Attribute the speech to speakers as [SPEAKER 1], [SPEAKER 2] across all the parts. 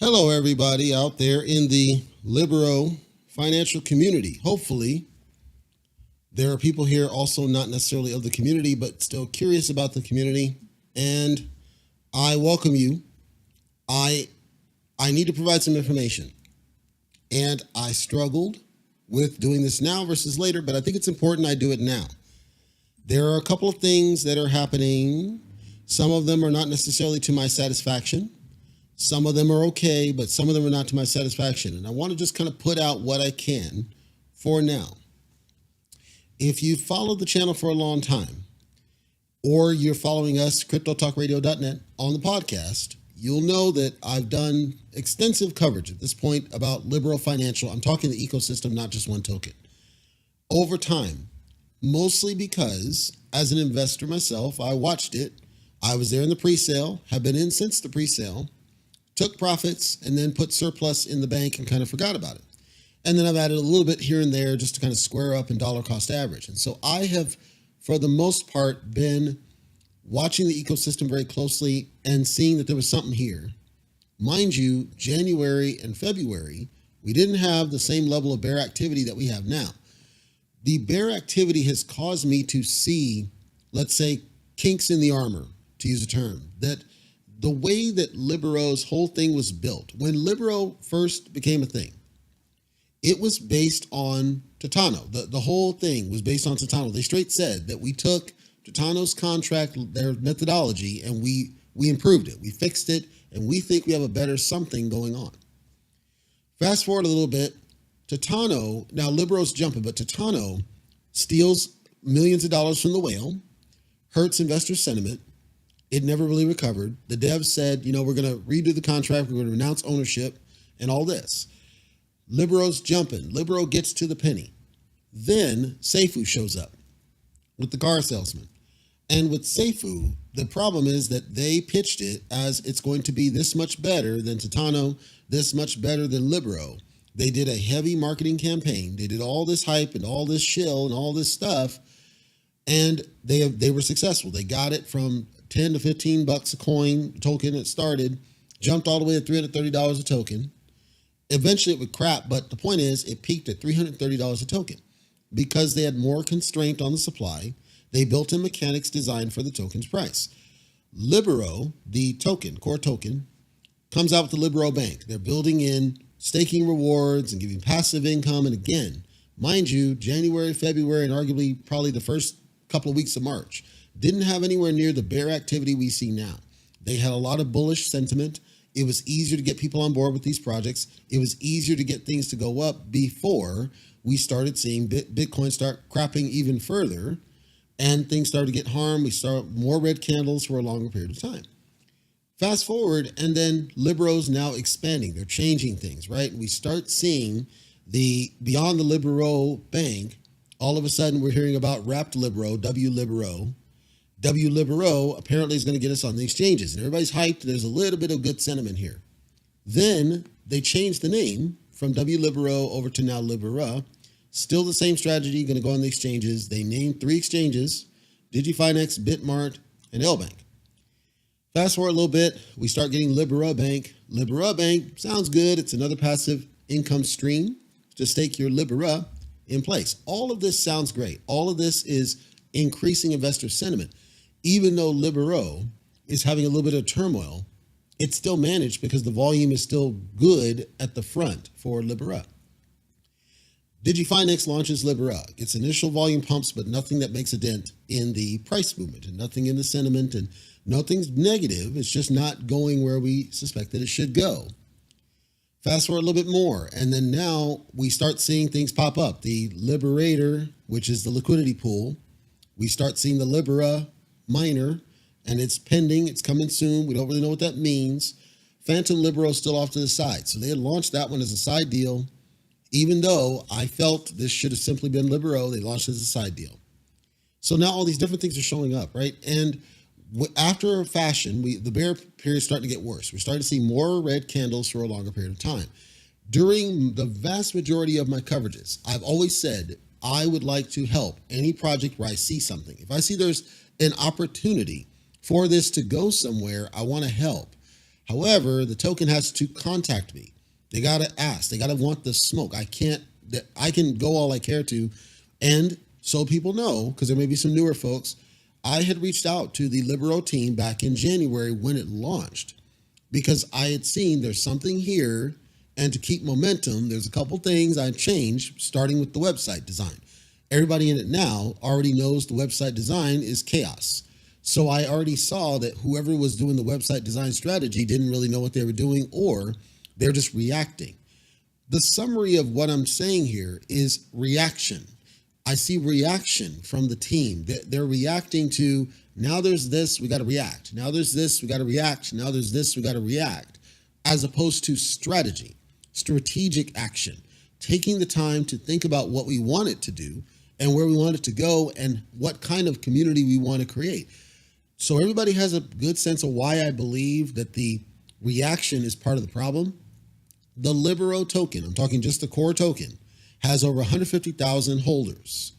[SPEAKER 1] Hello, everybody out there in the Libero Financial community. Hopefully, there are people here also not necessarily of the community, but still curious about the community. And I welcome you. I need to provide some information. And I struggled with doing this now versus later, but I think it's important I do it now. There are a couple of things that are happening. Some of them are not necessarily to my satisfaction. Some of them are okay, but some of them are not to my satisfaction. And I want to just kind of put out what I can for now. If you've followed the channel for a long time, or you're following us, cryptotalkradio.net, on the podcast, you'll know that I've done extensive coverage at this point about Libero Financial. I'm talking the ecosystem, not just one token. Over time, mostly because as an investor myself, I watched it. I was there in the pre-sale, have been in since the pre-sale, took profits, and then put surplus in the bank and kind of forgot about it. And then I've added a little bit here and there just to kind of square up and dollar cost average. And so I have, for the most part, been watching the ecosystem very closely and seeing that there was something here. Mind you, January and February, we didn't have the same level of bear activity that we have now. The bear activity has caused me to see, let's say, kinks in the armor, to use a term, that the way that Libero's whole thing was built, when Libero first became a thing, it was based on Titano. The whole thing was based on Titano. They straight said that we took Titano's contract, their methodology, and we improved it. We fixed it, and we think we have a better something going on. Fast forward a little bit, Titano, now Libero's jumping, but Titano steals millions of dollars from the whale, hurts investor sentiment. It never really recovered. The devs said, we're going to redo the contract. We're going to renounce ownership and all this. Libero's jumping. Libero gets to the penny. Then Seifu shows up with the car salesman. And with Seifu, the problem is that they pitched it as it's going to be this much better than Titano, this much better than Libero. They did a heavy marketing campaign. They did all this hype and all this shill and all this stuff. And they were successful. They got it from 10 to 15 bucks a coin token. It started, jumped all the way to $330 a token. Eventually it would crap, but the point is it peaked at $330 a token because they had more constraint on the supply. They built in mechanics designed for the token's price. Libero, the token, core token, comes out with the Libero Bank. They're building in staking rewards and giving passive income. And again, mind you, January, February, and arguably probably the first couple of weeks of March didn't have anywhere near the bear activity we see now. They had a lot of bullish sentiment. It was easier to get people on board with these projects. It was easier to get things to go up before we started seeing Bitcoin start crapping even further and things started to get harmed. We saw more red candles for a longer period of time. Fast forward, and then Libero's now expanding. They're changing things, right? We start seeing beyond the Libero Bank, all of a sudden we're hearing about wrapped Libero, W Libero apparently is going to get us on the exchanges. And everybody's hyped. There's a little bit of good sentiment here. Then they changed the name from W Libero over to now Libera. Still the same strategy, going to go on the exchanges. They named 3 exchanges, DigiFinex, Bitmart, and LBank. Fast forward a little bit, we start getting Libera Bank. Libera Bank sounds good. It's another passive income stream to stake your Libera in place. All of this sounds great. All of this is increasing investor sentiment. Even though Libero is having a little bit of turmoil, it's still managed because the volume is still good at the front for Libera. DigiFinex launches Libera. Its initial volume pumps, but nothing that makes a dent in the price movement and nothing in the sentiment and nothing's negative. It's just not going where we suspect that it should go. Fast forward a little bit more, and then now we start seeing things pop up. The Liberator, which is the liquidity pool. We start seeing the Libera miner, and it's pending. It's coming soon. We don't really know what that means. Phantom Libero is still off to the side. So they had launched that one as a side deal, even though I felt this should have simply been Libero. They launched it as a side deal. So now all these different things are showing up, right? And after a fashion, the bear period is starting to get worse. We're starting to see more red candles for a longer period of time. During the vast majority of my coverages, I've always said I would like to help any project where I see something. If I see there's an opportunity for this to go somewhere, I want to help. However, the token has to contact me. They got to ask. They got to want the smoke. I can go all I care to. And so people know, because there may be some newer folks, I had reached out to the Libero team back in January when it launched because I had seen there's something here. And to keep momentum, there's a couple things I changed, starting with the website design. Everybody in it now already knows the website design is chaos. So I already saw that whoever was doing the website design strategy didn't really know what they were doing, or they're just reacting. The summary of what I'm saying here is reaction. I see reaction from the team. They're reacting to, now there's this, we got to react. Now there's this, we got to react. Now there's this, we got to react. As opposed to strategy, strategic action, taking the time to think about what we want it to do and where we want it to go and what kind of community we want to create. So everybody has a good sense of why I believe that the reaction is part of the problem. The Libero token, I'm talking just the core token, has over 150,000 holders.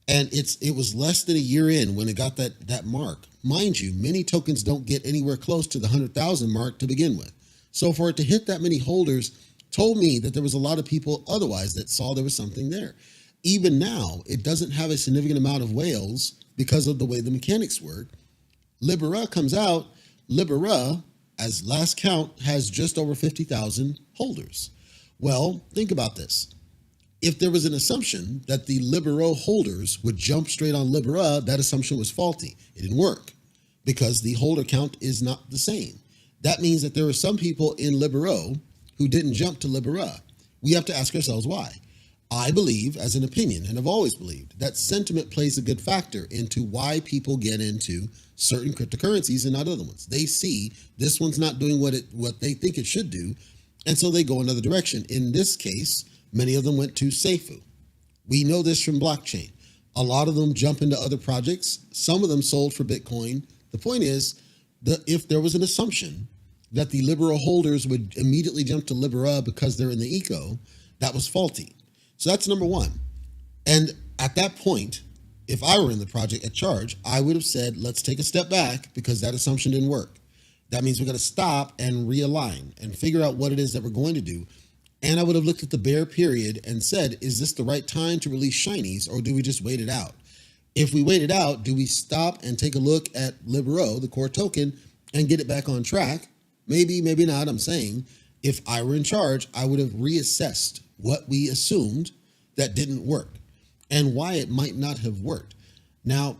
[SPEAKER 1] And it was less than a year in when it got that mark. Mind you, many tokens don't get anywhere close to the 100,000 mark to begin with. So for it to hit that many holders told me that there was a lot of people otherwise that saw there was something there. Even now, it doesn't have a significant amount of whales because of the way the mechanics work. Libera comes out. Libera, as last count, has just over 50,000 holders. Well, think about this. If there was an assumption that the Libero holders would jump straight on Libera, that assumption was faulty. It didn't work because the holder count is not the same. That means that there are some people in Libero who didn't jump to Libera. We have to ask ourselves why. I believe, as an opinion, and I've always believed, that sentiment plays a good factor into why people get into certain cryptocurrencies and not other ones. They see this one's not doing what they think it should do, and so they go another direction. In this case, many of them went to Suffice. We know this from blockchain. A lot of them jump into other projects. Some of them sold for Bitcoin. The point is that if there was an assumption that the Libero holders would immediately jump to Libera because they're in the eco, that was faulty. So that's number one. And at that point, if I were in the project at charge, I would have said, let's take a step back because that assumption didn't work. That means we're going to stop and realign and figure out what it is that we're going to do. And I would have looked at the bear period and said, is this the right time to release shinies or do we just wait it out? If we wait it out, do we stop and take a look at Libero, the core token, and get it back on track? Maybe, maybe not. I'm saying if I were in charge, I would have reassessed what we assumed that didn't work and why it might not have worked. Now,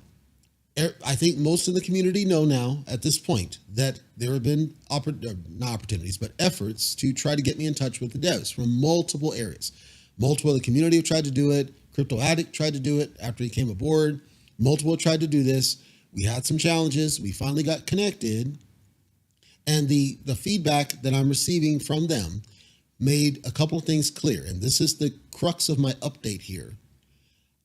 [SPEAKER 1] I think most of the community know now at this point that there have been not opportunities, but efforts to try to get me in touch with the devs from multiple areas. Multiple of the community have tried to do it. Crypto Addict tried to do it after he came aboard. Multiple tried to do this. We had some challenges. We finally got connected. And the feedback that I'm receiving from them made a couple of things clear. And this is the crux of my update here.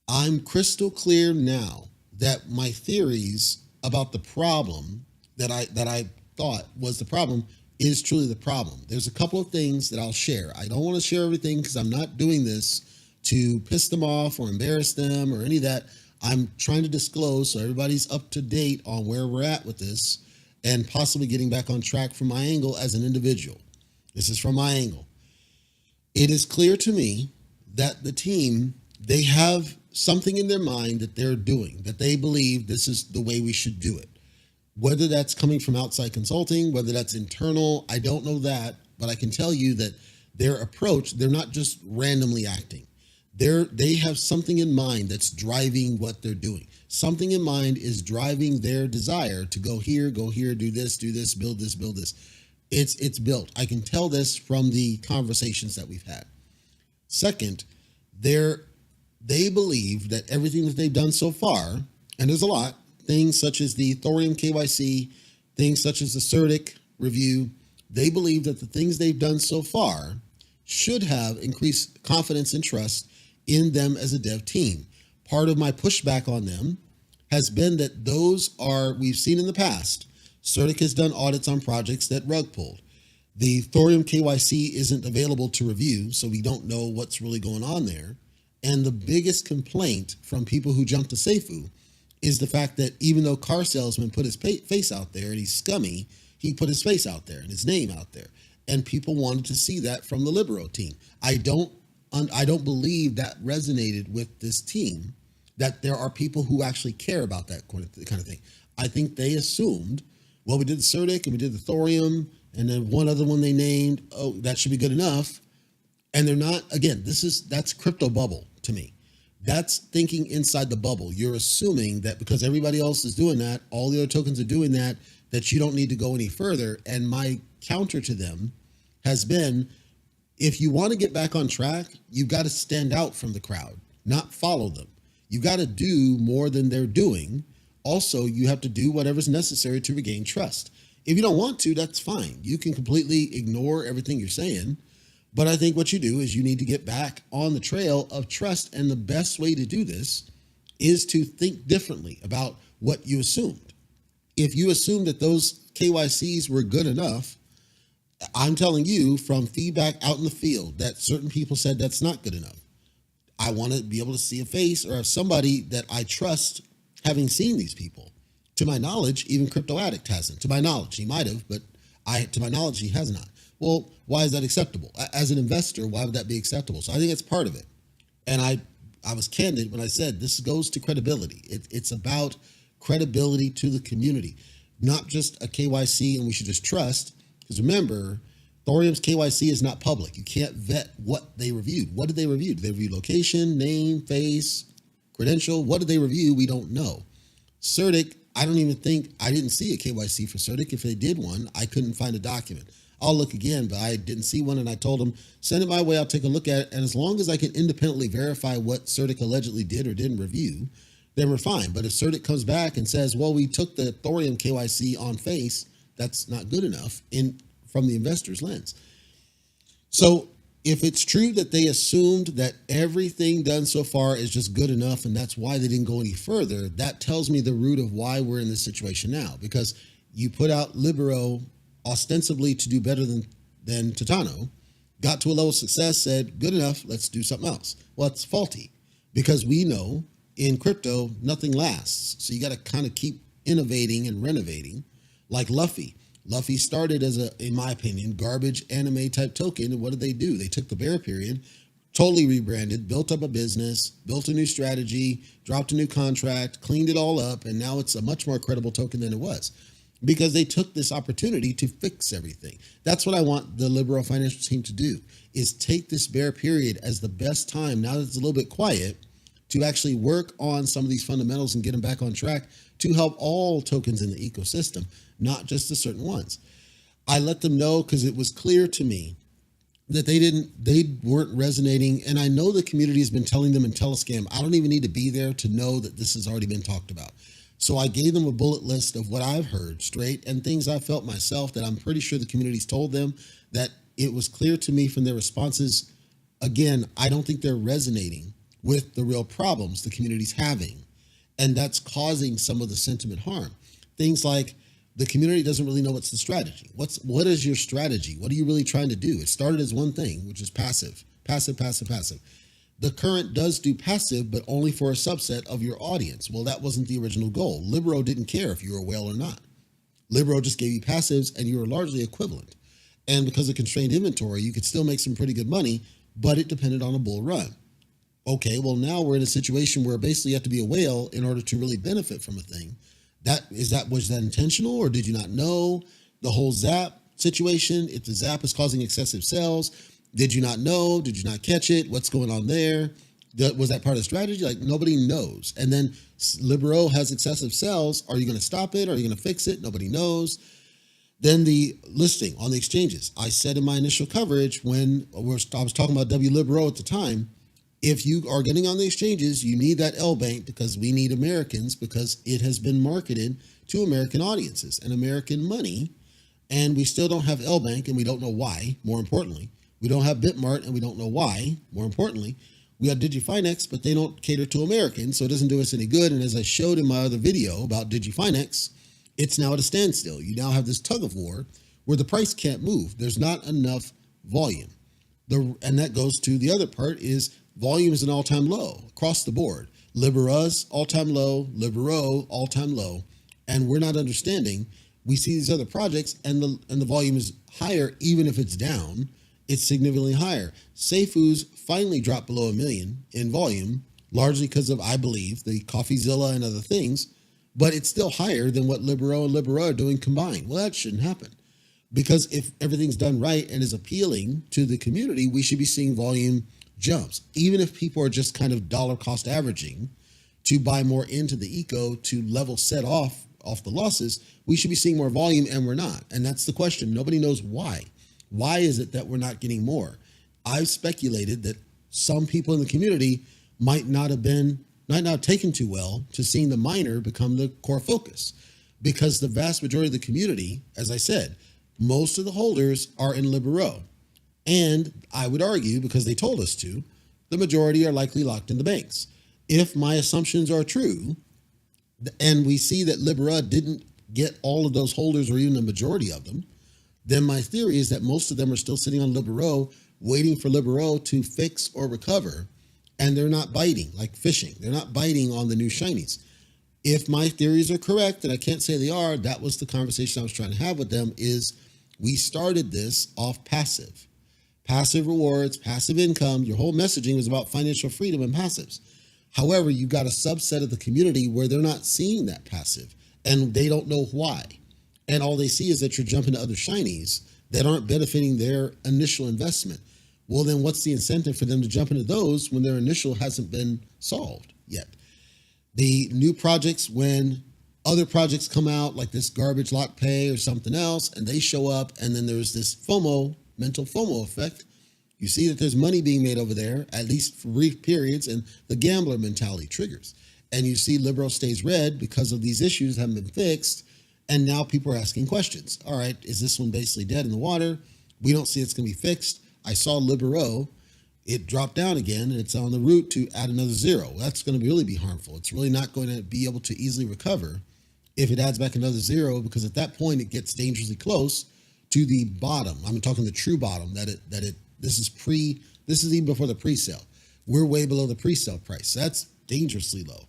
[SPEAKER 1] I'm crystal clear now that my theories about the problem that I thought was the problem is truly the problem. There's a couple of things that I'll share. I don't want to share everything because I'm not doing this to piss them off or embarrass them or any of that. I'm trying to disclose so everybody's up to date on where we're at with this and possibly getting back on track from my angle as an individual. This is from my angle. It is clear to me that the team, they have something in their mind that they're doing, that they believe this is the way we should do it. Whether that's coming from outside consulting, whether that's internal, I don't know that, but I can tell you that their approach, they're not just randomly acting. They have something in mind that's driving what they're doing. Something in mind is driving their desire to go here, do this, build this, build this. It's built. I can tell this from the conversations that we've had. Second, they believe that everything that they've done so far, and there's a lot, things such as the Thorium KYC, things such as the CERTIC review, they believe that the things they've done so far should have increased confidence and trust in them as a dev team. Part of my pushback on them has been that we've seen in the past, CERTIC has done audits on projects that rug pulled. The Thorium KYC isn't available to review, so we don't know what's really going on there. And the biggest complaint from people who jump to Seifu is the fact that even though Car Salesman put his face out there and he's scummy, he put his face out there and his name out there, and people wanted to see that from the Libero team. I don't believe that resonated with this team, that there are people who actually care about that kind of thing. I think they assumed, well, we did the Certic and we did the thorium, and then one other one they named, oh, that should be good enough. And they're not. Again, that's crypto bubble to me. That's thinking inside the bubble. You're assuming that because everybody else is doing that, all the other tokens are doing that, that you don't need to go any further. And my counter to them has been, if you want to get back on track, you've got to stand out from the crowd, not follow them. You've got to do more than they're doing. Also, you have to do whatever's necessary to regain trust. If you don't want to, that's fine. You can completely ignore everything you're saying. But I think what you do is you need to get back on the trail of trust. And the best way to do this is to think differently about what you assumed. If you assumed that those KYCs were good enough, I'm telling you from feedback out in the field that certain people said that's not good enough. I want to be able to see a face or somebody that I trust having seen these people. To my knowledge, even Crypto Addict hasn't. To my knowledge, he might have, but to my knowledge, he has not. Well, why is that acceptable? As an investor, why would that be acceptable? So I think it's part of it. And I was candid when I said this goes to credibility. It's about credibility to the community, not just a KYC and we should just trust. Because remember, Thorium's KYC is not public. You can't vet what they reviewed. What did they review? Did they review location, name, face, credential? What did they review? We don't know. Certic, I didn't see a KYC for Certic. If they did one, I couldn't find a document. I'll look again, but I didn't see one, and I told them, send it my way, I'll take a look at it, and as long as I can independently verify what Certic allegedly did or didn't review, then we're fine. But if Certic comes back and says, well, we took the Thorium KYC on face, that's not good enough from the investor's lens. So if it's true that they assumed that everything done so far is just good enough and that's why they didn't go any further, that tells me the root of why we're in this situation now. Because you put out Libero ostensibly to do better than Titano, got to a level of success, said, good enough, let's do something else. Well, it's faulty because we know in crypto, nothing lasts. So you got to kind of keep innovating and renovating like Luffy. Luffy started as in my opinion, garbage anime type token. And what did they do? They took the bear period, totally rebranded, built up a business, built a new strategy, dropped a new contract, cleaned it all up. And now it's a much more credible token than it was because they took this opportunity to fix everything. That's what I want the Libero Financial team to do, is take this bear period as the best time, now that it's a little bit quiet, to actually work on some of these fundamentals and get them back on track to help all tokens in the ecosystem, not just the certain ones. I let them know because it was clear to me that they weren't resonating. And I know the community has been telling them in Telescam, I don't even need to be there to know that this has already been talked about. So I gave them a bullet list of what I've heard straight and things I felt myself that I'm pretty sure the community's told them, that it was clear to me from their responses. Again, I don't think they're resonating with the real problems the community's having. And that's causing some of the sentiment harm. Things like the community doesn't really know what's the strategy. What is your strategy? What are you really trying to do? It started as one thing, which is passive. The current does do passive, but only for a subset of your audience. Well, that wasn't the original goal. Libero didn't care if you were a whale or not. Libero just gave you passives and you were largely equivalent. And because of constrained inventory, you could still make some pretty good money, but it depended on a bull run. Okay, well, now we're in a situation where basically you have to be a whale in order to really benefit from a thing. Was that intentional, or did you not know the whole Zap situation? If the Zap is causing excessive sales, did you not know? Did you not catch it? What's going on there? Was that part of the strategy? Like, nobody knows. And then Libero has excessive sales. Are you going to stop it? Are you going to fix it? Nobody knows. Then the listing on the exchanges. I said in my initial coverage when I was talking about Libero at the time, if you are getting on the exchanges, you need that L bank because we need Americans, because it has been marketed to American audiences and American money. And we still don't have L bank and we don't know why, more importantly. We don't have Bitmart and we don't know why, more importantly. We have DigiFinex, but they don't cater to Americans, so it doesn't do us any good. And as I showed in my other video about DigiFinex, it's now at a standstill. You now have this tug of war where the price can't move. There's not enough volume. And that goes to the other part is volume is an all-time low across the board. Libera's all-time low, Libero all-time low. And we're not understanding we see these other projects and the volume is higher. Even if it's down, it's significantly higher. Safe's finally dropped below 1 million in volume, largely because of, I believe, the CoffeeZilla and other things, but it's still higher than what Libero and Libero are doing combined. Well, that shouldn't happen, because if everything's done right and is appealing to the community, we should be seeing volume jumps. Even if people are just kind of dollar cost averaging to buy more into the eco to level set off the losses, we should be seeing more volume, and we're not. And that's the question. Nobody knows why. Why is it that we're not getting more? I've speculated that some people in the community might not have taken too well to seeing the miner become the core focus, because the vast majority of the community, as I said, most of the holders are in Libero. And I would argue, because they told us to, the majority are likely locked in the banks. If my assumptions are true, and we see that Libera didn't get all of those holders or even the majority of them, then my theory is that most of them are still sitting on Libero, waiting for Libero to fix or recover, and they're not biting like fishing. They're not biting on the new shinies. If my theories are correct, and I can't say they are, that was the conversation I was trying to have with them, is we started this off passive. Passive rewards, passive income. Your whole messaging was about financial freedom and passives. However, you've got a subset of the community where they're not seeing that passive, and they don't know why. And all they see is that you're jumping to other shinies that aren't benefiting their initial investment. Well, then what's the incentive for them to jump into those when their initial hasn't been solved yet? The new projects, when other projects come out like this garbage lock pay or something else, and they show up, and then there's this FOMO, mental FOMO effect. You see that there's money being made over there, at least for brief periods, and the gambler mentality triggers. And you see Libero stays red because of these issues haven't been fixed, and now people are asking questions. All right, is this one basically dead in the water? We don't see it's going to be fixed. I saw Libero, it dropped down again, and it's on the route to add another zero. That's going to really be harmful. It's really not going to be able to easily recover if it adds back another zero, because at that point it gets dangerously close to the bottom. I'm talking the true bottom. This is even before the pre-sale. We're way below the pre-sale price. That's dangerously low.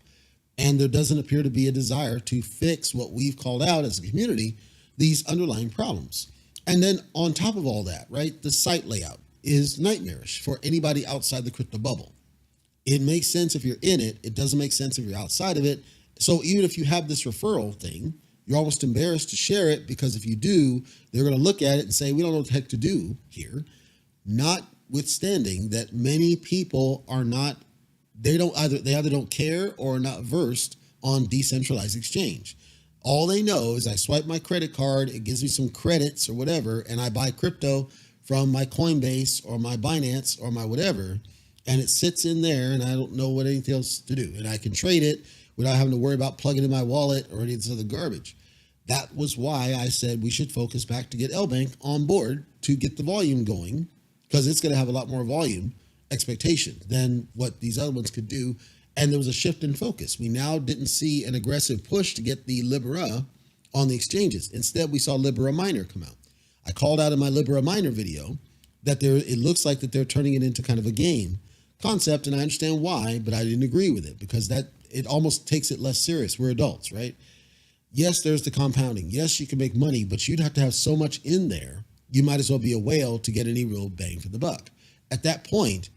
[SPEAKER 1] And there doesn't appear to be a desire to fix what we've called out as a community, these underlying problems. And then on top of all that, right, the site layout is nightmarish for anybody outside the crypto bubble. It makes sense if you're in it. It doesn't make sense if you're outside of it. So even if you have this referral thing, you're almost embarrassed to share it, because if you do, they're going to look at it and say, we don't know what the heck to do here. Notwithstanding that many people are not, they either don't care or are not versed on decentralized exchange. All they know is I swipe my credit card, it gives me some credits or whatever, and I buy crypto from my Coinbase or my Binance or my whatever, and it sits in there, and I don't know what anything else to do. And I can trade it without having to worry about plugging in my wallet or any of this other garbage. That was why I said we should focus back to get LBank on board to get the volume going, because it's going to have a lot more volume expectation than what these other ones could do. And there was a shift in focus. We now didn't see an aggressive push to get the Libera on the exchanges. Instead, we saw Libera Miner come out. I called out in my Libera Miner video that it looks like that they're turning it into kind of a game concept, and I understand why, but I didn't agree with it, because it almost takes it less serious. We're adults, right? Yes, there's the compounding. Yes, you can make money, but you'd have to have so much in there, you might as well be a whale to get any real bang for the buck. At that point,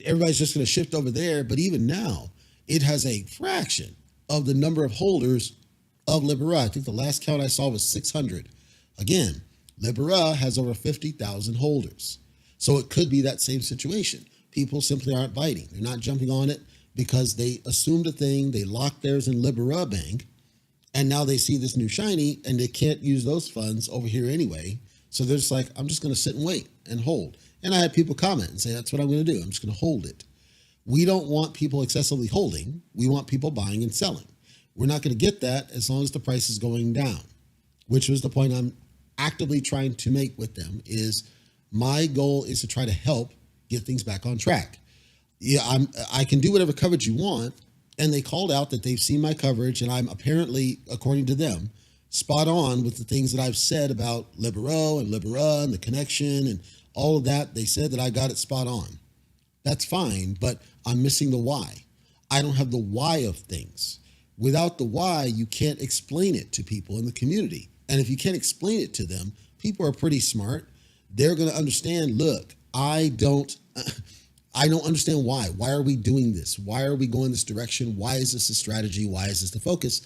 [SPEAKER 1] everybody's just going to shift over there. But even now, it has a fraction of the number of holders of Libera. I think the last count I saw was 600. Again, Libera has over 50,000 holders. So it could be that same situation. People simply aren't biting. They're not jumping on it because they assumed a thing. They locked theirs in Libera Bank, and now they see this new shiny, and they can't use those funds over here anyway. So they're just like, I'm just going to sit and wait and hold. And I had people comment and say, that's what I'm going to do. I'm just going to hold it. We don't want people excessively holding. We want people buying and selling. We're not going to get that as long as the price is going down, which was the point I'm actively trying to make with them. Is my goal is to try to help get things back on track. Yeah, I can do whatever coverage you want. And they called out that they've seen my coverage, and I'm apparently, according to them, spot on with the things that I've said about Libero and Libera and the connection and all of that. They said that I got it spot on. That's fine, but I'm missing the why. I don't have the why of things. Without the why, you can't explain it to people in the community. And if you can't explain it to them, people are pretty smart. They're going to understand, look, I don't understand why. Why are we doing this? Why are we going this direction? Why is this a strategy? Why is this the focus?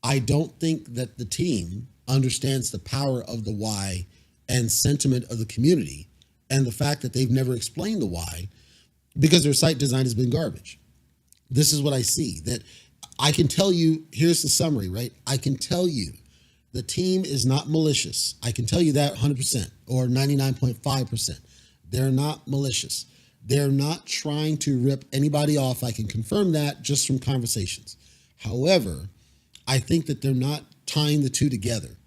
[SPEAKER 1] I don't think that the team understands the power of the why and sentiment of the community and the fact that they've never explained the why because their site design has been garbage. This is what I see. That I can tell you, here's the summary, right? I can tell you the team is not malicious. I can tell you that 100% or 99.5%. They're not malicious. They're not trying to rip anybody off. I can confirm that just from conversations. However, I think that they're not tying the two together.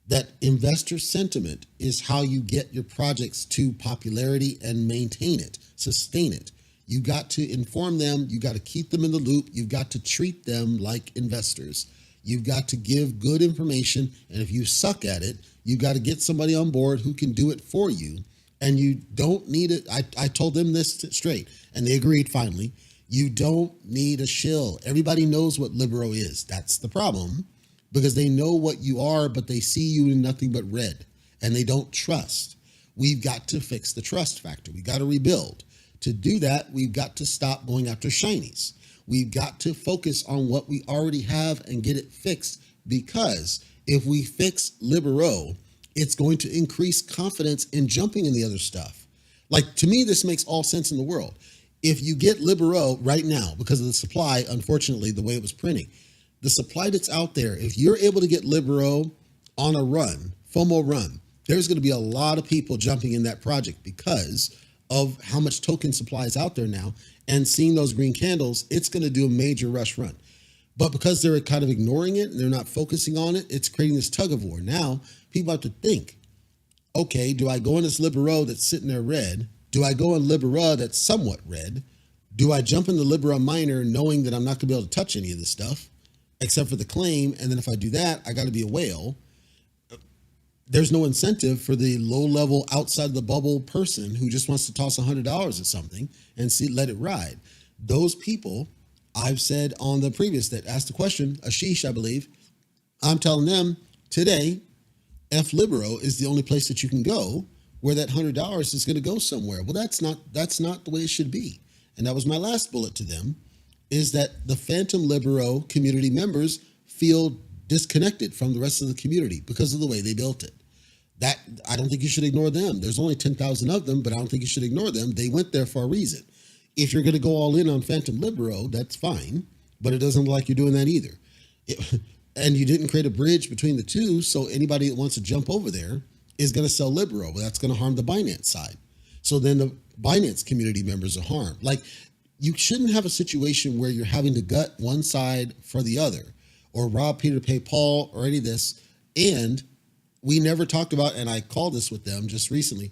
[SPEAKER 1] That investor sentiment is how you get your projects to popularity and maintain it, sustain it. You got to inform them. You got to keep them in the loop. You've got to treat them like investors. You've got to give good information. And if you suck at it, you got to get somebody on board who can do it for you. And you don't need it. I told them this straight and they agreed finally. You don't need a shill. Everybody knows what Libero is. That's the problem because they know what you are, but they see you in nothing but red and they don't trust. We've got to fix the trust factor. We got to rebuild. To do that, we've got to stop going after shinies. We've got to focus on what we already have and get it fixed because if we fix Libero, it's going to increase confidence in jumping in the other stuff. Like, to me, this makes all sense in the world. If you get Libero right now, because of the supply, unfortunately, the way it was printing, the supply that's out there, if you're able to get Libero on a run, FOMO run, there's going to be a lot of people jumping in that project because of how much token supply is out there now. And seeing those green candles, it's going to do a major rush run. But because they're kind of ignoring it and they're not focusing on it, it's creating this tug of war. Now, people have to think, okay, do I go in this Libero that's sitting there red? Do I go in Libero that's somewhat red? Do I jump in the Libero miner knowing that I'm not going to be able to touch any of this stuff except for the claim? And then if I do that, I got to be a whale. There's no incentive for the low-level outside the bubble person who just wants to toss $100 at something and let it ride. Those people, I've said on the previous that asked the question, Ashish, I believe, I'm telling them today, F Libero is the only place that you can go where that $100 is going to go somewhere. Well, that's not the way it should be. And that was my last bullet to them, is that the Phantom Libero community members feel disconnected from the rest of the community because of the way they built it. That I don't think you should ignore them. There's only 10,000 of them, but I don't think you should ignore them. They went there for a reason. If you're going to go all in on Phantom Libero, that's fine, but it doesn't look like you're doing that either. And you didn't create a bridge between the two, so anybody that wants to jump over there is going to sell Libero. Well, that's going to harm the Binance side. So then the Binance community members are harmed. Like, you shouldn't have a situation where you're having to gut one side for the other or rob Peter to pay Paul or any of this. And we never talked about, and I called this with them just recently,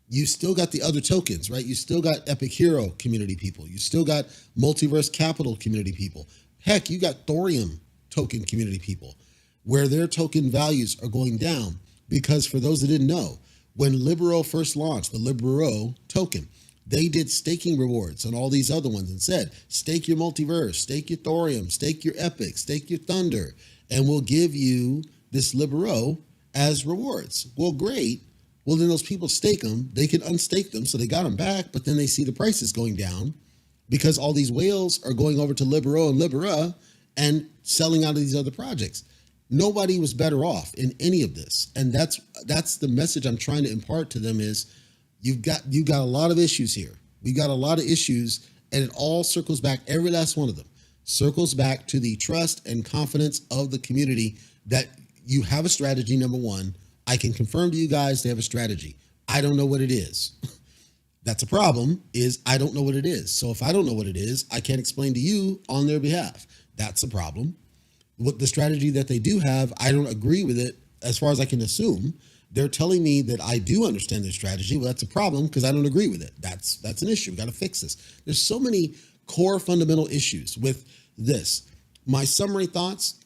[SPEAKER 1] you still got the other tokens, right? You still got Epic Hero community people. You still got Multiverse Capital community people. Heck, you got Thorium token community people where their token values are going down because for those that didn't know, when Libero first launched, the Libero token, they did staking rewards on all these other ones and said, stake your Multiverse, stake your Thorium, stake your Epic, stake your Thunder, and we'll give you this Libero as rewards. Well, great. Well, then those people stake them. They can unstake them, so they got them back, but then they see the prices going down because all these whales are going over to Libero and Libera and selling out of these other projects. Nobody was better off in any of this. And that's the message I'm trying to impart to them is you've got a lot of issues here. We got a lot of issues, and it all circles back, every last one of them, circles back to the trust and confidence of the community that you have a strategy, number one. I can confirm to you guys they have a strategy. I don't know what it is. That's a problem, is I don't know what it is. So if I don't know what it is, I can't explain to you on their behalf. That's a problem. What the strategy that they do have, I don't agree with it as far as I can assume. They're telling me that I do understand their strategy. Well, that's a problem because I don't agree with it. That's an issue. We got to fix this. There's so many core fundamental issues with this. My summary thoughts,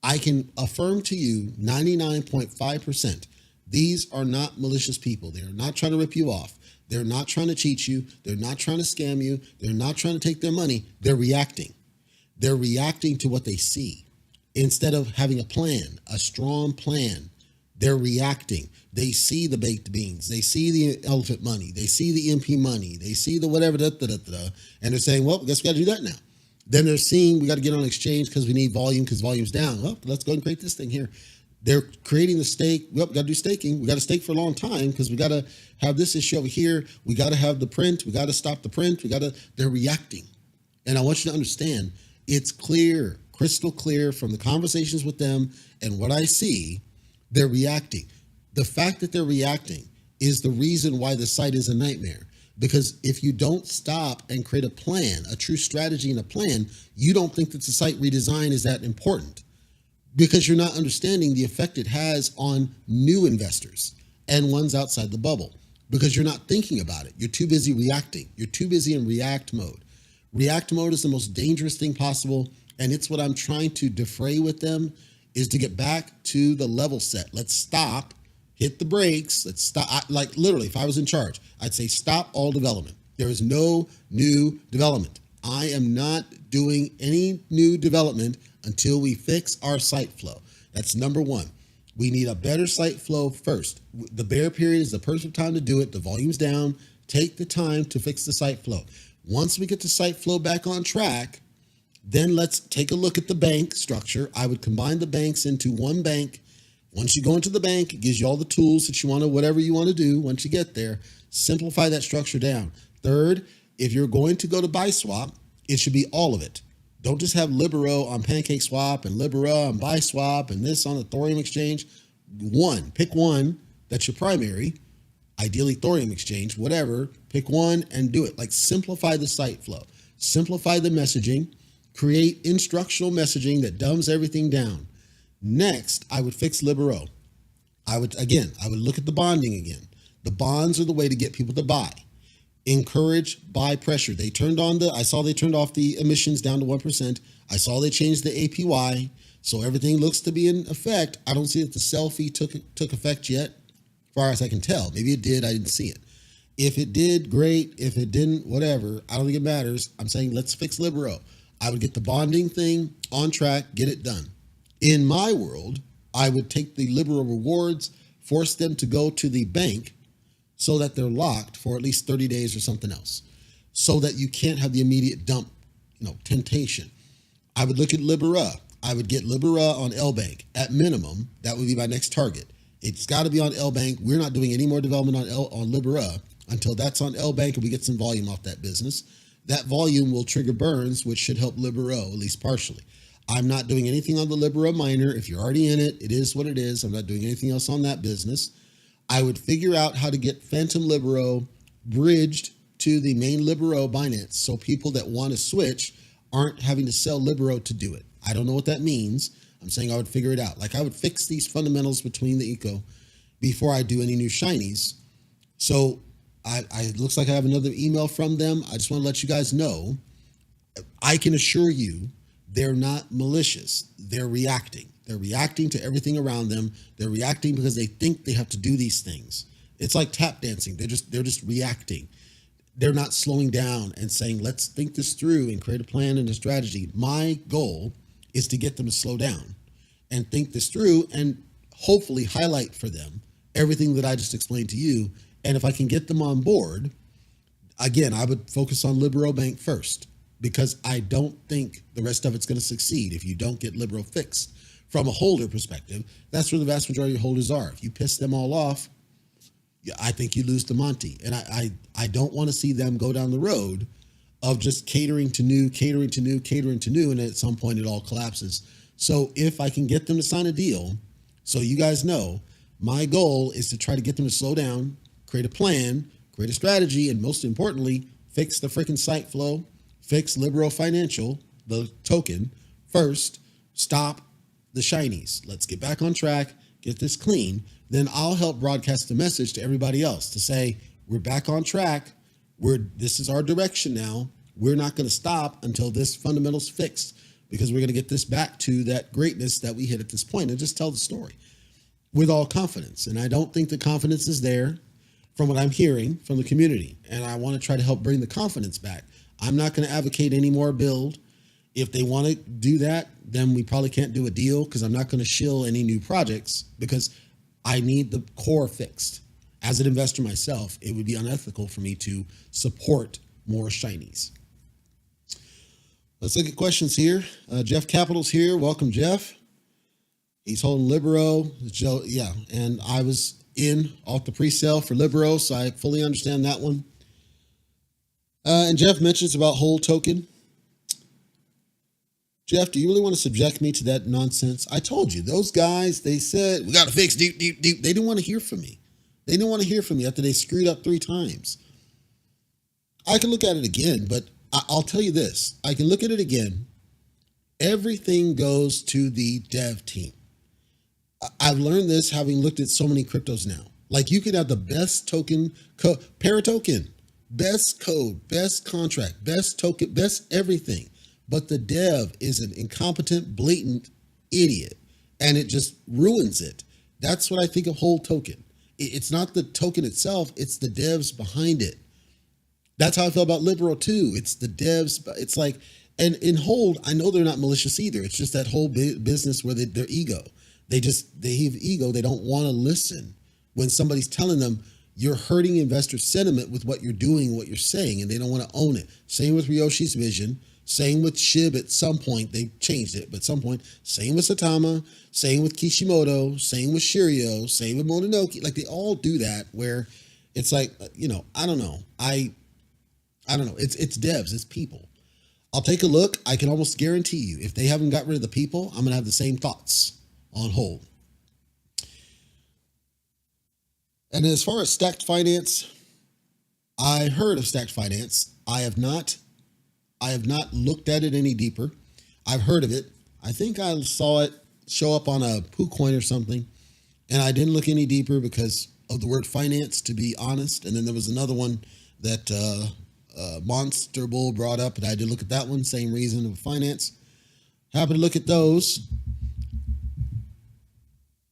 [SPEAKER 1] I can affirm to you 99.5%. These are not malicious people. They are not trying to rip you off. They're not trying to cheat you. They're not trying to scam you. They're not trying to take their money. They're reacting. They're reacting to what they see. Instead of having a plan, a strong plan, they're reacting. They see the baked beans. They see the elephant money. They see the MP money. They see the whatever, and they're saying, well, I guess we got to do that now. Then they're seeing we got to get on exchange because we need volume because volume's down. Well, let's go and create this thing here. They're creating the stake. Well, we got to do staking. We got to stake for a long time because we got to have this issue over here. We got to have the print. We got to stop the print. They're reacting. And I want you to understand, it's clear, crystal clear from the conversations with them and what I see, they're reacting. The fact that they're reacting is the reason why the site is a nightmare. Because if you don't stop and create a plan, a true strategy and a plan, you don't think that the site redesign is that important because you're not understanding the effect it has on new investors and ones outside the bubble because you're not thinking about it. You're too busy reacting. You're too busy in react mode. React mode is the most dangerous thing possible. And it's what I'm trying to defray with them is to get back to the level set. Let's stop. Hit the brakes. Let's stop. Like literally, if I was in charge, I'd say stop all development. There is no new development. I am not doing any new development until we fix our site flow. That's number one. We need a better site flow first. The bear period is the perfect time to do it. The volume's down. Take the time to fix the site flow. Once we get the site flow back on track, then let's take a look at the bank structure. I would combine the banks into one bank. Once you go into the bank, it gives you all the tools that you want to, whatever you want to do. Once you get there, simplify that structure down. Third, if you're going to go to BuySwap, it should be all of it. Don't just have Libero on PancakeSwap and Libero on BuySwap and this on the Thorium exchange. Pick one that's your primary, ideally Thorium exchange, whatever. Pick one and do it. Like simplify the site flow, simplify the messaging, create instructional messaging that dumbs everything down. Next, I would fix Libero. I would look at the bonding again. The bonds are the way to get people to buy. Encourage buy pressure. I saw they turned off the emissions down to 1%. I saw they changed the APY. So everything looks to be in effect. I don't see that the selfie took effect yet, as far as I can tell. Maybe it did. I didn't see it. If it did, great. If it didn't, whatever. I don't think it matters. I'm saying let's fix Libero. I would get the bonding thing on track, get it done. In my world, I would take the Libero rewards, force them to go to the bank so that they're locked for at least 30 days or something else, so that you can't have the immediate dump, temptation. I would look at Libero. I would get Libero on LBank. At minimum, that would be my next target. It's got to be on LBank. We're not doing any more development on Libero until that's on LBank and we get some volume off that business. That volume will trigger burns, which should help Libero, at least partially. I'm not doing anything on the Libero miner. If you're already in it, it is what it is. I'm not doing anything else on that business. I would figure out how to get Phantom Libero bridged to the main Libero Binance so people that want to switch aren't having to sell Libero to do it. I don't know what that means. I'm saying I would figure it out. Like I would fix these fundamentals between the eco before I do any new shinies. So it looks like I have another email from them. I just want to let you guys know, I can assure you they're not malicious. They're reacting. They're reacting to everything around them. They're reacting because they think they have to do these things. It's like tap dancing. They're just reacting. They're not slowing down and saying, let's think this through and create a plan and a strategy. My goal is to get them to slow down and think this through and hopefully highlight for them everything that I just explained to you. And if I can get them on board, again, I would focus on Libero Bank first because I don't think the rest of it's going to succeed if you don't get Libero fixed. From a holder perspective, that's where the vast majority of holders are. If you piss them all off, I think you lose to Monty. And I don't want to see them go down the road of just catering to new, and at some point it all collapses. So if I can get them to sign a deal, so you guys know, my goal is to try to get them to slow down, create a plan, create a strategy, and most importantly, fix the freaking site flow, fix Libero Financial, the token, first, stop the shinies. Let's get back on track, get this clean. Then I'll help broadcast the message to everybody else to say, we're back on track. This is our direction now. We're not going to stop until this fundamental's fixed because we're going to get this back to that greatness that we hit at this point and just tell the story with all confidence. And I don't think the confidence is there from what I'm hearing from the community. And I want to try to help bring the confidence back. I'm not going to advocate any more build. If they want to do that, then we probably can't do a deal because I'm not going to shill any new projects because I need the core fixed. As an investor myself, it would be unethical for me to support more shinies. Let's look at questions here. Jeff Capital's here. Welcome, Jeff. He's holding Libero. Yeah, and I was in off the pre-sale for Libero, so I fully understand that one. And Jeff mentions about Hold token. Jeff, do you really want to subject me to that nonsense? I told you, those guys, they said, we got to fix deep. They didn't want to hear from me. They didn't want to hear from me after they screwed up 3 times. I can look at it again, but I'll tell you this. I can look at it again. Everything goes to the dev team. I've learned this having looked at so many cryptos now. Like you could have the best token, paratoken, best code, best contract, best token, best everything. But the dev is an incompetent, blatant idiot, and it just ruins it. That's what I think of Hold token. It's not the token itself, it's the devs behind it. That's how I feel about Libero too. It's the devs. It's like, and in Hold, I know they're not malicious either. It's just that whole business where their ego. They have ego. They don't want to listen when somebody's telling them you're hurting investor sentiment with what you're doing, what you're saying, and they don't want to own it. Same with Ryoshi's vision. Same with SHIB at some point. They changed it, but at some point, same with Satama, same with Kishimoto, same with Shirio, same with Mononoke. Like they all do that where it's like, I don't know. I don't know. It's devs, it's people. I'll take a look. I can almost guarantee you, if they haven't got rid of the people, I'm going to have the same thoughts on Hold. And as far as stacked finance, I heard of stacked finance. I have not looked at it any deeper. I've heard of it. I think I saw it show up on a PooCoin or something, and I didn't look any deeper because of the word finance, to be honest. And then there was another one that Monster Bull brought up, and I did look at that one, same reason of finance. Happy to look at those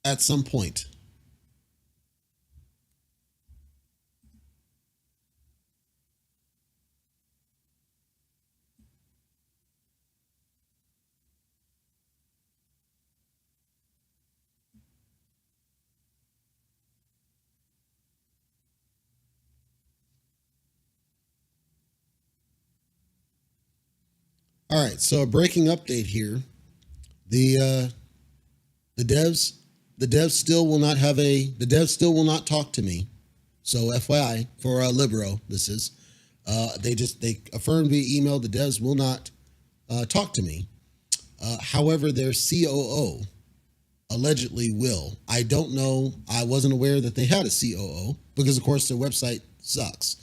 [SPEAKER 1] at some point. All right, so a breaking update here. The devs still will not talk to me. So FYI for Libero, this is they affirmed via email the devs will not talk to me. However, their COO allegedly will. I don't know. I wasn't aware that they had a COO because of course their website sucks.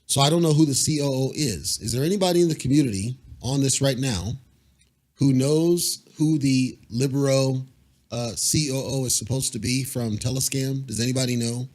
[SPEAKER 1] So I don't know who the COO is. Is there anybody in the community on this right now who knows who the Libero COO is supposed to be from Telescam? Does anybody know?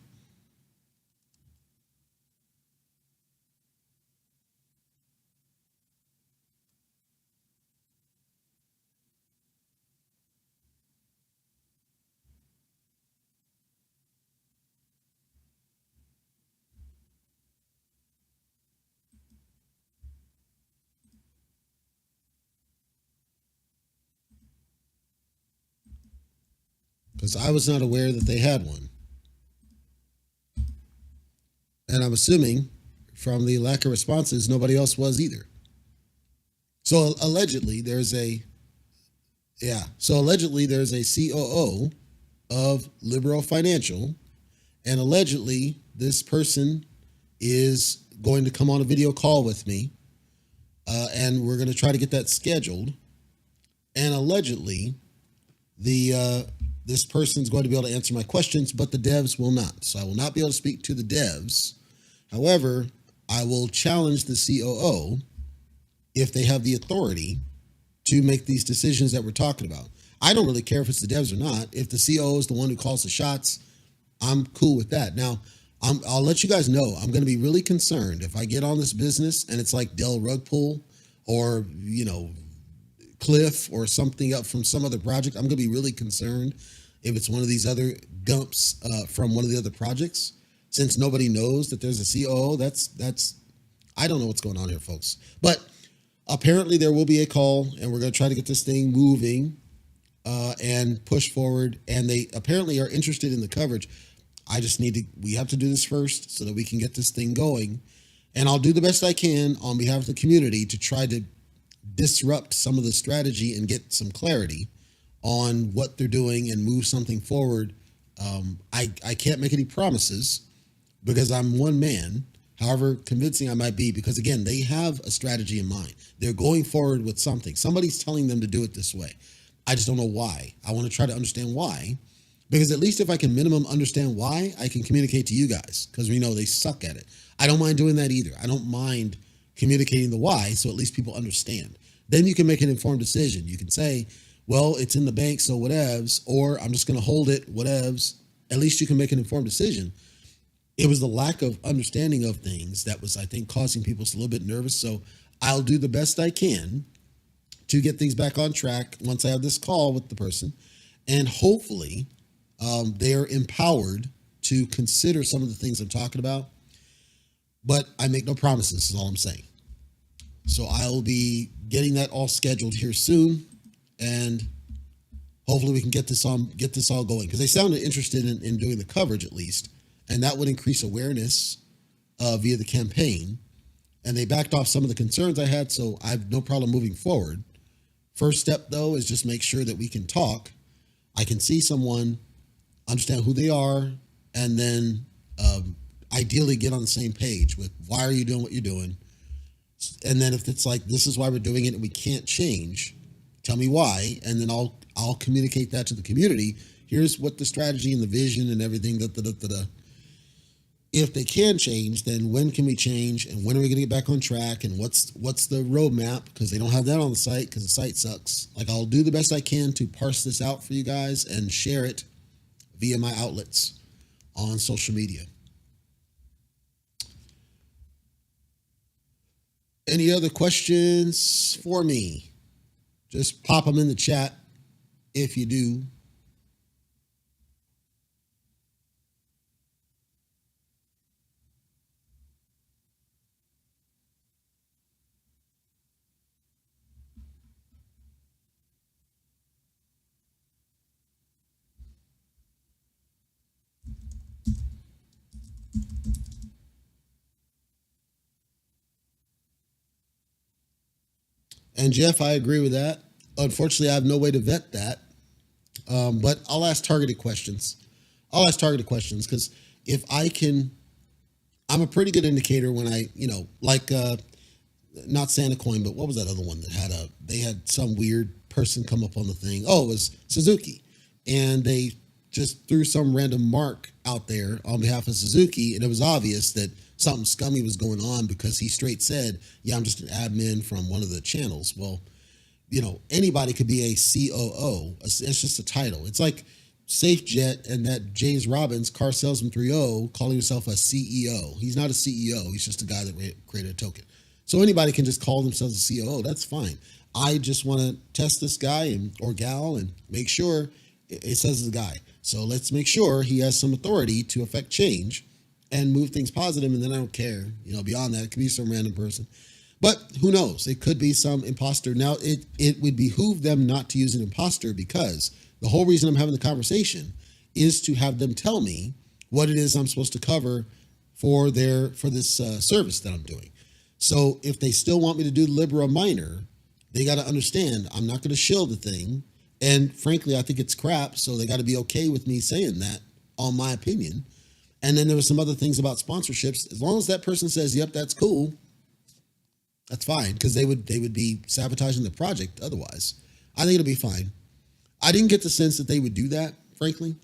[SPEAKER 1] Because I was not aware that they had one. And I'm assuming from the lack of responses, nobody else was either. So allegedly there's a COO of Libero Financial, and allegedly this person is going to come on a video call with me, and we're going to try to get that scheduled. And allegedly, this person's going to be able to answer my questions, but the devs will not. So I will not be able to speak to the devs. However, I will challenge the COO if they have the authority to make these decisions that we're talking about. I don't really care if it's the devs or not. If the COO is the one who calls the shots, I'm cool with that. Now, I'll let you guys know, I'm going to be really concerned if I get on this business and it's like Dell Rug Pull or, Cliff or something up from some other project. I'm going to be really concerned if it's one of these other dumps from one of the other projects. Since nobody knows that there's a COO, that's I don't know what's going on here, folks. But Apparently, there will be a call, and we're going to try to get this thing moving and push forward. And they apparently are interested in the coverage. We have to do this first so that we can get this thing going. And I'll do the best I can on behalf of the community to try to disrupt some of the strategy and get some clarity on what they're doing and move something forward. I can't make any promises because I'm one man, however convincing I might be, because again, they have a strategy in mind. They're going forward with something. Somebody's telling them to do it this way. I just don't know why. I want to try to understand why, because at least if I can minimum understand why, I can communicate to you guys, because we know they suck at it. I don't mind doing that either. I don't mind communicating the why, so at least people understand. Then you can make an informed decision. You can say, well, it's in the bank, so whatevs, or I'm just going to hold it, whatevs. At least you can make an informed decision. It was the lack of understanding of things that was, I think, causing people a little bit nervous. So I'll do the best I can to get things back on track once I have this call with the person. And hopefully they're empowered to consider some of the things I'm talking about. But I make no promises, is all I'm saying. So I'll be getting that all scheduled here soon. And hopefully we can get this all going, because they sounded interested in doing the coverage at least. And that would increase awareness via the campaign. And they backed off some of the concerns I had, so I have no problem moving forward. First step, though, is just make sure that we can talk. I can see someone, understand who they are, and then ideally get on the same page with why are you doing what you're doing? And then if it's like, this is why we're doing it and we can't change, tell me why, and then I'll communicate that to the community. Here's what the strategy and the vision and everything, If they can change, then when can we change, and when are we going to get back on track, and what's the roadmap, because they don't have that on the site because the site sucks. Like, I'll do the best I can to parse this out for you guys and share it via my outlets on social media. Any other questions for me? Just pop them in the chat if you do. And Jeff, I agree with that. Unfortunately, I have no way to vet that. But I'll ask targeted questions. Because if I can, I'm a pretty good indicator when I, like, not Santa Coin, but what was that other one that they had some weird person come up on the thing? Oh, it was Suzuki. And they just threw some random mark out there on behalf of Suzuki. And it was obvious that something scummy was going on, because he straight said, yeah, I'm just an admin from one of the channels. Well, anybody could be a COO. It's just a title. It's like SafeJet and that James Robbins, car salesman 3.0, calling himself a CEO. He's not a CEO. He's just a guy that created a token. So anybody can just call themselves a COO. That's fine. I just want to test this guy or gal and make sure it says the guy. So let's make sure he has some authority to affect change and move things positive, and then I don't care. Beyond that, it could be some random person. But who knows? It could be some imposter. Now, it would behoove them not to use an imposter, because the whole reason I'm having the conversation is to have them tell me what it is I'm supposed to cover for this service that I'm doing. So if they still want me to do the Libero minor, they got to understand I'm not going to shill the thing. And frankly, I think it's crap. So they got to be okay with me saying that, on my opinion. And then there were some other things about sponsorships. As long as that person says, yep, that's cool, that's fine, because they would be sabotaging the project otherwise. I think it'll be fine. I didn't get the sense that they would do that, frankly.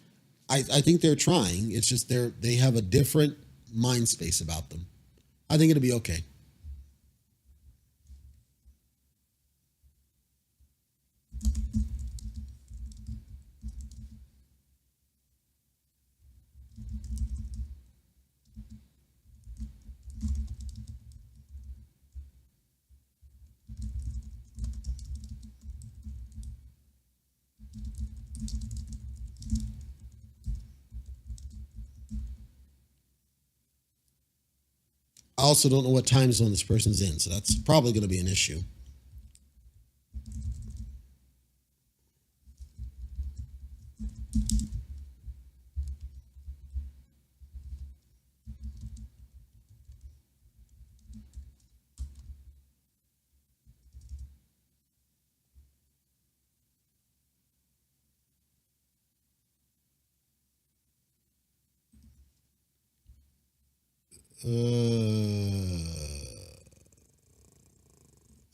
[SPEAKER 1] I think they're trying. It's just they have a different mind space about them. I think it'll be okay. I also don't know what time zone this person's in, so that's probably going to be an issue.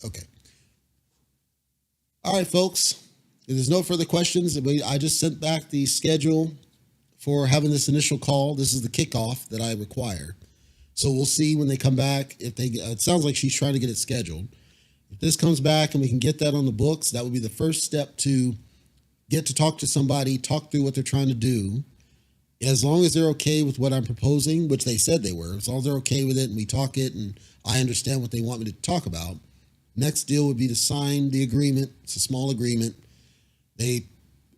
[SPEAKER 1] Okay. All right, folks. If there's no further questions, I just sent back the schedule for having this initial call. This is the kickoff that I require. So we'll see when they come back. If they, it sounds like she's trying to get it scheduled. If this comes back and we can get that on the books, that would be the first step to get to talk to somebody, talk through what they're trying to do. As long as they're okay with what I'm proposing, which they said they were, as long as they're okay with it and we talk it and I understand what they want me to talk about, next deal would be to sign the agreement. It's a small agreement. They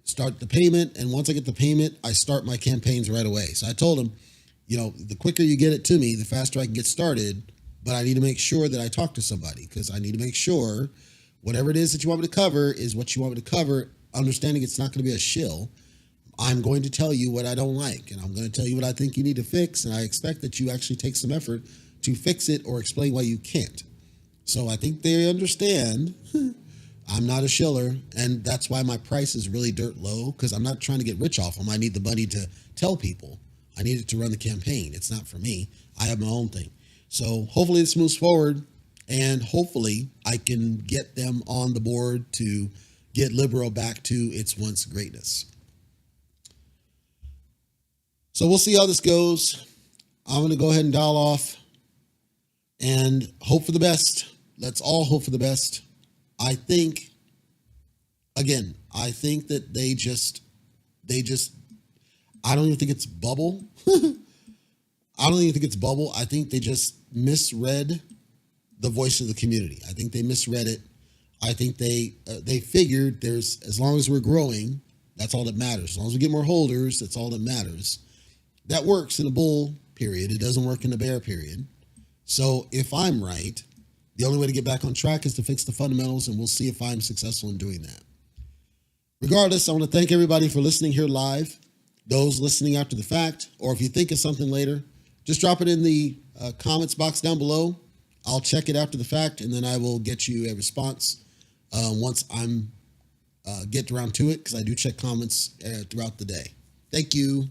[SPEAKER 1] start the payment, and once I get the payment, I start my campaigns right away. So I told them, the quicker you get it to me, the faster I can get started, but I need to make sure that I talk to somebody because I need to make sure whatever it is that you want me to cover is what you want me to cover, understanding it's not going to be a shill. I'm going to tell you what I don't like, and I'm going to tell you what I think you need to fix, and I expect that you actually take some effort to fix it or explain why you can't. So I think they understand I'm not a shiller, and that's why my price is really dirt low, because I'm not trying to get rich off them. I need the money to tell people. I need it to run the campaign. It's not for me. I have my own thing. So hopefully this moves forward, and hopefully I can get them on the board to get Libero back to its once greatness. So we'll see how this goes. I'm going to go ahead and dial off and hope for the best. Let's all hope for the best. I think that they just, I don't even think it's bubble. I don't even think it's bubble. I think they just misread the voice of the community. I think they misread it. I think they figured as long as we're growing, that's all that matters. As long as we get more holders, that's all that matters. That works in a bull period. It doesn't work in a bear period. So if I'm right, the only way to get back on track is to fix the fundamentals, and we'll see if I'm successful in doing that. Regardless, I want to thank everybody for listening here live. Those listening after the fact, or if you think of something later, just drop it in the comments box down below. I'll check it after the fact, and then I will get you a response once I'm get around to it, because I do check comments throughout the day. Thank you.